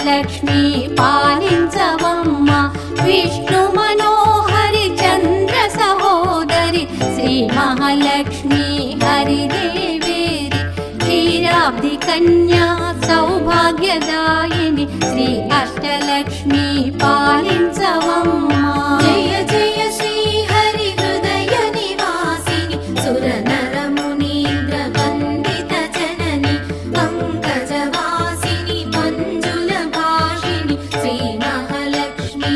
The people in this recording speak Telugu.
అష్టలక్ష్మి పాలించవమ్మ విష్ణు మనోహరి చంద్ర సహోదరి శ్రీ మహాలక్ష్మి హరిదేవేరి క్షీరాబ్ది కన్యా సౌభాగ్యదాయిని శ్రీ అష్టలక్ష్మి పాలించవమ్మ జయ జయ శ్రీ హరి హృదయ నివాసిని సుర నర మునీంద్ర వందిత జనని పంకజవాసిని మంజుల భాషిని శ్రీ మహాలక్ష్మి